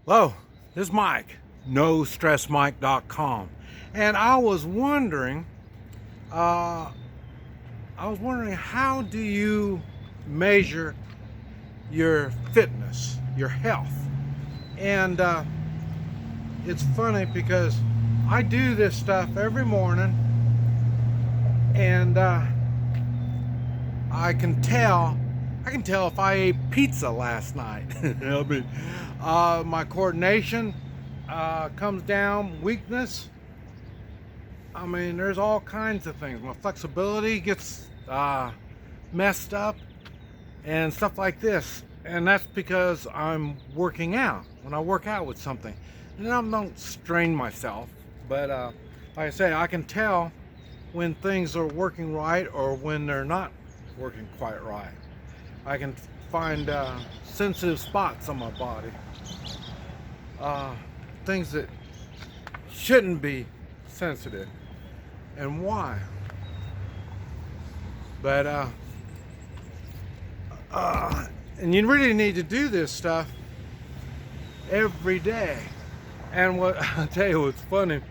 Hello, this is Mike, NoStressMike.com, and uh, I was wondering, how do you measure your fitness, your health? And it's funny because I do this stuff every morning, and I can tell. I can tell if I ate pizza last night. I mean, my coordination comes down, weakness. I mean, there's all kinds of things. My flexibility gets messed up and stuff like this. And that's because I'm working out. When I work out with something, and I don't strain myself, but like I say, I can tell when things are working right or when they're not working quite right. I can find sensitive spots on my body, things that shouldn't be sensitive, and why. But and you really need to do this stuff every day. And what I'll tell you, what's funny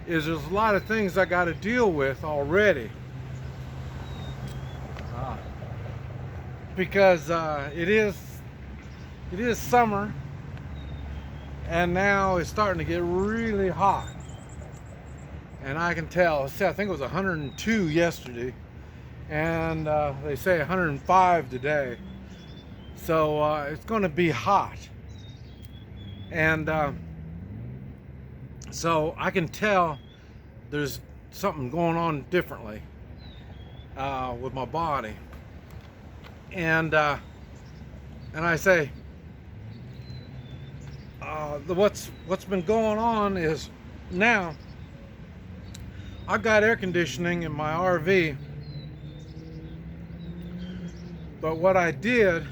is there's a lot of things I got to deal with already. Because it is summer, and now it's starting to get really hot, and I can tell. See, I think it was 102 yesterday, and they say 105 today, so it's going to be hot. And so I can tell there's something going on differently with my body. And I say, what's been going on is, now I've got air conditioning in my RV, but what I did,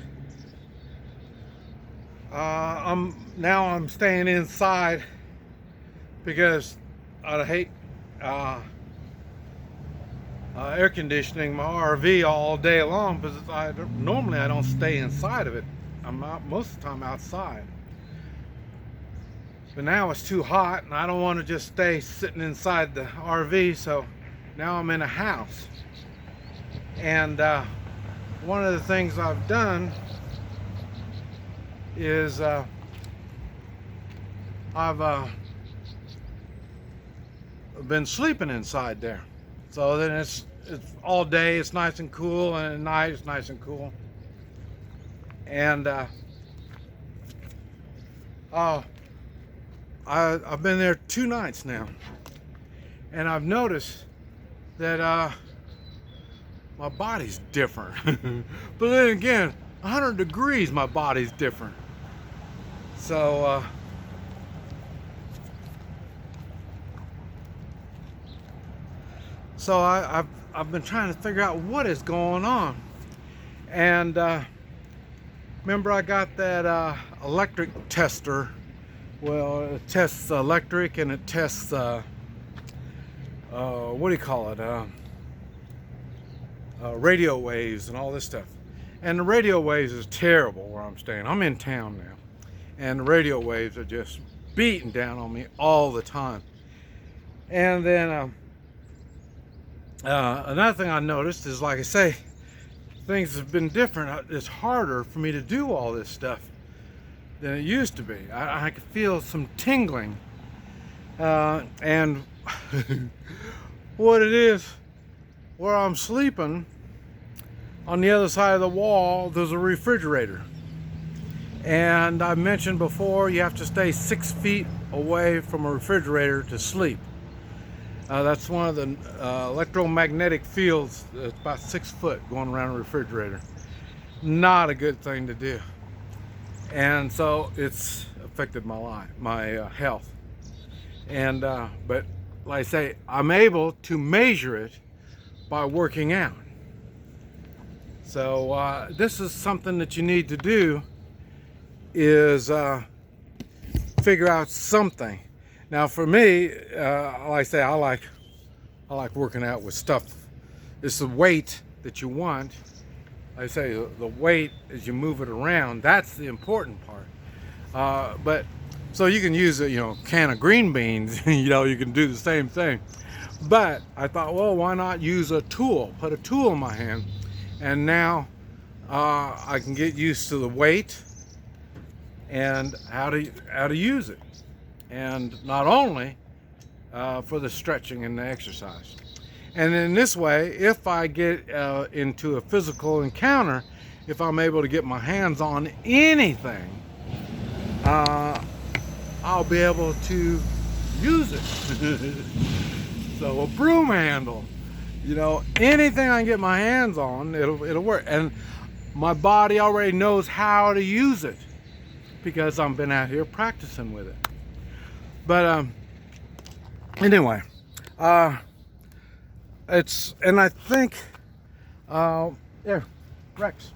I'm staying inside because I hate air conditioning my RV all day long, because normally I don't stay inside of it. I'm out most of the time outside. But now it's too hot and I don't want to just stay sitting inside the RV, so now I'm in a house. And one of the things I've done is I've been sleeping inside there. So then it's all day, it's nice and cool, and at night it's nice and cool. And I've been there 2 nights now, and I've noticed that my body's different. But then again, 100 degrees, my body's different. So I've been trying to figure out what is going on. And remember, I got that electric tester. Well, it tests electric, and it tests what do you call it, radio waves and all this stuff. And the radio waves is terrible where I'm staying. I'm in town now, and the radio waves are just beating down on me all the time. And then another thing I noticed is, like I say, things have been different. It's harder for me to do all this stuff than it used to be. I could feel some tingling. And what it is, where I'm sleeping, on the other side of the wall, there's a refrigerator. And I mentioned before, you have to stay 6 feet away from a refrigerator to sleep. That's one of the electromagnetic fields that's about 6 foot going around a refrigerator. Not a good thing to do. And so it's affected my life, my health. And but like I say, I'm able to measure it by working out. So this is something that you need to do, is figure out something. Now for me, like I say, I like working out with stuff. It's the weight that you want. Like I say, the weight, as you move it around, that's the important part. But So you can use a can of green beans. You can do the same thing. But I thought, well, why not use a tool? Put a tool in my hand, and now I can get used to the weight and how to use it, and not only for the stretching and the exercise. And in this way, if I get into a physical encounter, if I'm able to get my hands on anything, I'll be able to use it. So a broom handle, anything I can get my hands on, it'll work. And my body already knows how to use it because I've been out here practicing with it. But anyway, and I think, there, Rex.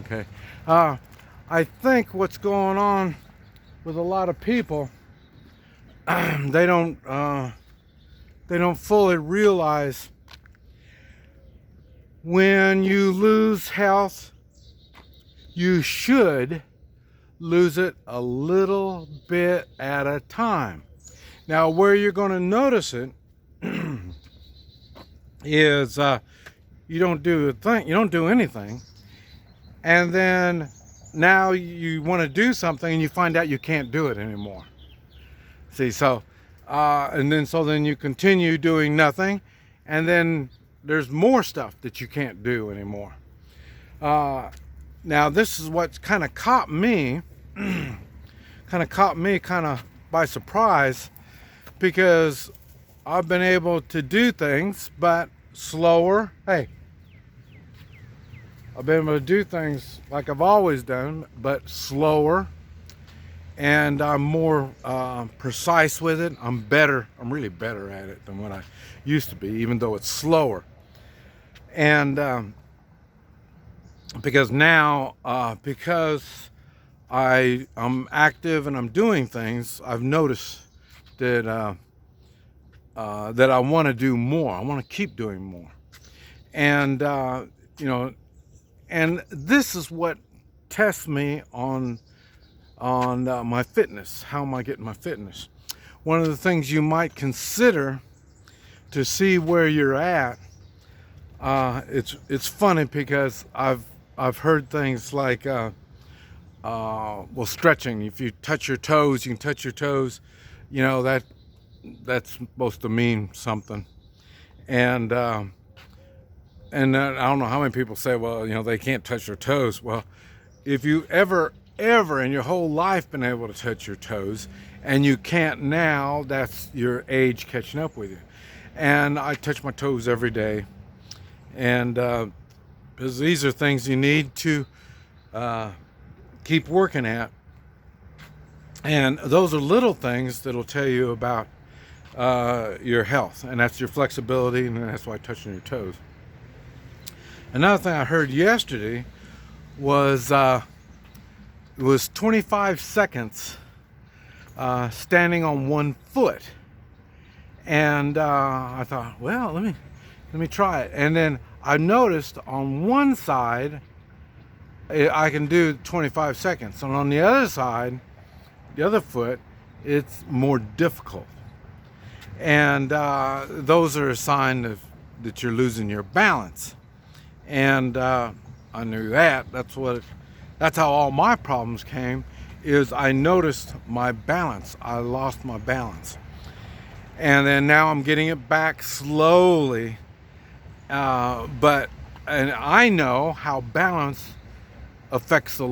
Okay. I think what's going on with a lot of people, they don't fully realize when you lose health, you should lose it a little bit at a time. Now, where you're going to notice it is you don't do a thing, you don't do anything, and then now you want to do something and you find out you can't do it anymore. See, so and then you continue doing nothing, and then there's more stuff that you can't do anymore. Now this is what's kind of caught me kind of by surprise, because I've been able to do things but slower. Hey, I've been able to do things like I've always done, but slower, and I'm more precise with it. I'm really better at it than what I used to be, even though it's slower. And because now, because I'm active and I'm doing things, I've noticed that that I want to do more. I want to keep doing more, and and this is what tests me on my fitness. How am I getting my fitness? One of the things you might consider to see where you're at. It's funny because I've heard things like stretching. If you touch your toes, you can touch your toes. That's supposed to mean something. And I don't know how many people say, well, they can't touch their toes. Well, if you ever in your whole life been able to touch your toes and you can't now, that's your age catching up with you. And I touch my toes every day, and because these are things you need to keep working at. And those are little things that'll tell you about your health, and that's your flexibility, and that's why touching your toes. Another thing I heard yesterday was it was 25 seconds standing on one foot, and I thought, well, let me try it. And then I noticed on one side I can do 25 seconds, and on the other side, the other foot, it's more difficult. And those are a sign that you're losing your balance. And I knew that. That's how all my problems came, is I noticed my balance. I lost my balance. And then now I'm getting it back slowly. And I know how balance affects your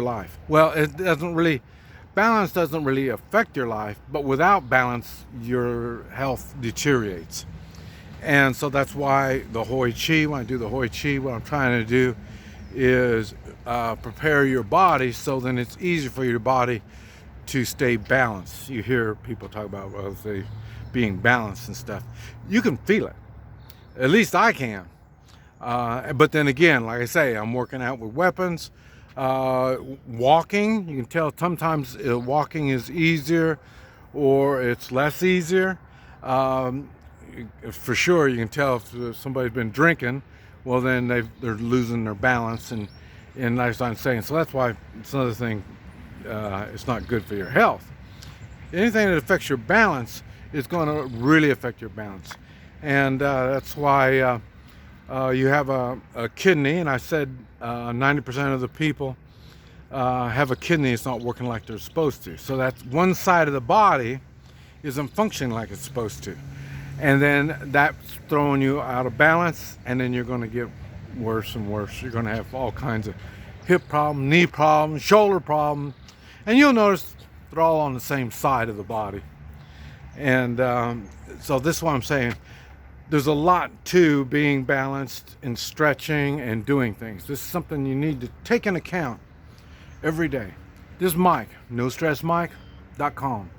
life. Well, balance doesn't really affect your life, but without balance, your health deteriorates. And so that's why the Hoi Chi, when I do the Hoi Chi, what I'm trying to do is prepare your body so then it's easier for your body to stay balanced. You hear people talk about being balanced and stuff. You can feel it. At least I can. But then again, like I say, I'm working out with weapons. Walking, you can tell sometimes walking is easier or it's less easier. For sure, you can tell if somebody's been drinking, well then they're losing their balance, and And as I'm saying, so that's why it's another thing. It's not good for your health. Anything that affects your balance is going to really affect your balance, and that's why you have a kidney. And I said 90% of the people have a kidney that's not working like they're supposed to. So that's one side of the body isn't functioning like it's supposed to, and then that's throwing you out of balance, and then you're going to get worse and worse. You're going to have all kinds of hip problems, knee problems, shoulder problems, and you'll notice they're all on the same side of the body. And so this is what I'm saying. There's a lot to being balanced and stretching and doing things. This is something you need to take into account every day. This is Mike, NoStressMike.com.